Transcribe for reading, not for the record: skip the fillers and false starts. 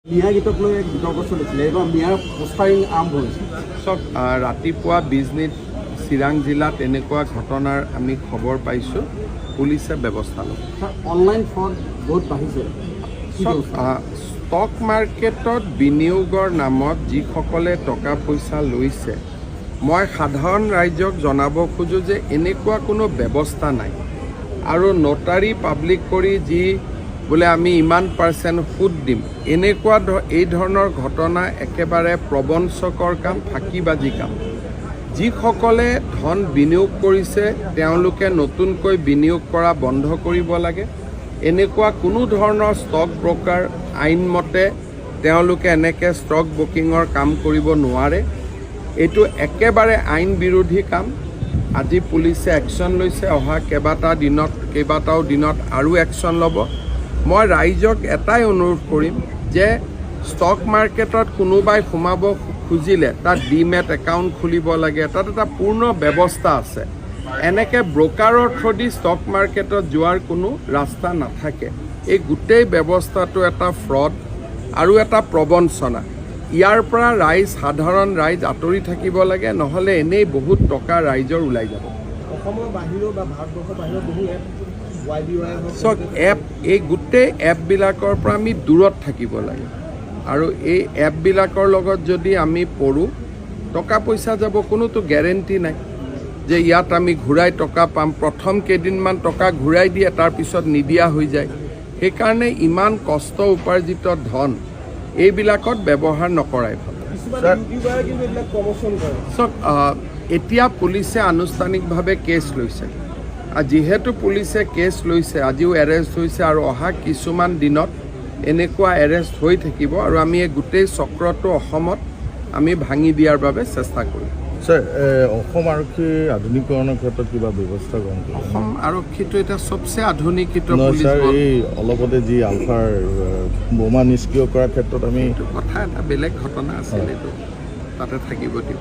মিয়া গীতক লৈ এক বিতৰ্ক চলিছিলে এইবাৰ মিয়াৰ পোষ্টাৰিং আৰম্ভ হৈছে চব ৰাতিপুৱা বিজনীত চিৰাং জিলাত এনেকুৱা ঘটনাৰ আমি খবৰ পাইছোঁ পুলিচে ব্যৱস্থা ল'ব অনলাইন ফ্ৰড বহুত বাঢ়িছে ষ্টক মাৰ্কেটত বিনিয়োগৰ নামত যিসকলে টকা পইচা লৈছে মই সাধাৰণ ৰাইজক জনাব খোজোঁ যে এনেকুৱা কোনো ব্যৱস্থা নাই আৰু নটাৰী পাব্লিক কৰি যি বোলে আমি ইমান % সুদ দিম এনেকুৱা এই ধৰণৰ ঘটনা একেবাৰে প্ৰবঞ্চকৰ কাম ফাঁকিবাজি কাম যিসকলে ধন বিনিয়োগ কৰিছে তেওঁলোকে নতুনকৈ বিনিয়োগ কৰা বন্ধ কৰিব লাগে এনেকুৱা কোনো ধৰণৰ ষ্টক ব্ৰকাৰ আইনমতে তেওঁলোকে এনেকৈ ষ্টক ব্ৰকিঙৰ কাম কৰিব নোৱাৰে এইটো একেবাৰে আইন বিৰোধী কাম আজি পুলিচে একশ্যন লৈছে অহা কেইবাটাও দিনত আৰু একশ্যন ল'ব মই ৰাইজক এটাই অনুৰোধ কৰিম যে ষ্টক মাৰ্কেটত কোনোবাই সোমাব খুজিলে তাত ডিমেট একাউণ্ট খুলিব লাগে তাত এটা পূৰ্ণ ব্যৱস্থা আছে এনেকৈ ব্ৰকাৰৰ থ্ৰুদি ষ্টক মাৰ্কেটত যোৱাৰ কোনো ৰাস্তা নাথাকে এই গোটেই ব্যৱস্থাটো এটা ফ্ৰড আৰু এটা প্ৰবঞ্চনা ইয়াৰ পৰা সাধাৰণ ৰাইজ আঁতৰি থাকিব লাগে নহ'লে এনেই বহুত টকা ৰাইজৰ ওলাই যাব অসমৰ বাহিৰৰ বা ভাৰতবৰ্ষৰ বাহিৰৰ বহু চব এপ এই গোটেই এপবিলাকৰ পৰা আমি দূৰত থাকিব লাগে আৰু এই এপবিলাকৰ লগত যদি আমি পৰোঁ টকা পইচা যাব কোনোতো গেৰেণ্টি নাই যে ইয়াত আমি ঘূৰাই টকা পাম প্ৰথম কেইদিনমান টকা ঘূৰাই দিয়ে তাৰপিছত নিদিয়া হৈ যায় সেইকাৰণে ইমান কষ্ট উপাৰ্জিত ধন এইবিলাকত ব্যৱহাৰ নকৰাই ভাল চব এতিয়া পুলিচে আনুষ্ঠানিকভাৱে কেছ লৈছে যিহেতু পুলিচে কেছ লৈছে আজিও এৰেষ্ট হৈছে আৰু অহা কিছুমান দিনত এনেকুৱা এৰেষ্ট হৈ থাকিব আৰু আমি এই গোটেই চক্ৰটো অসমত আমি ভাঙি দিয়াৰ বাবে চেষ্টা কৰিম ছাৰ অসম আৰক্ষী আধুনিকৰণৰ ক্ষেত্ৰত কিবা ব্যৱস্থা গ্ৰহণ কৰিব অসম আৰক্ষীটো এটা চবচে আধুনিকৃত পুলিচ ছাৰ এই অলপতে যি আলফাৰ বোমা নিষ্ক্ৰিয় কৰাৰ ক্ষেত্ৰত আমি কথা এটা বেলেগ ঘটনা আছিল এইটো তাতে থাকিব দিম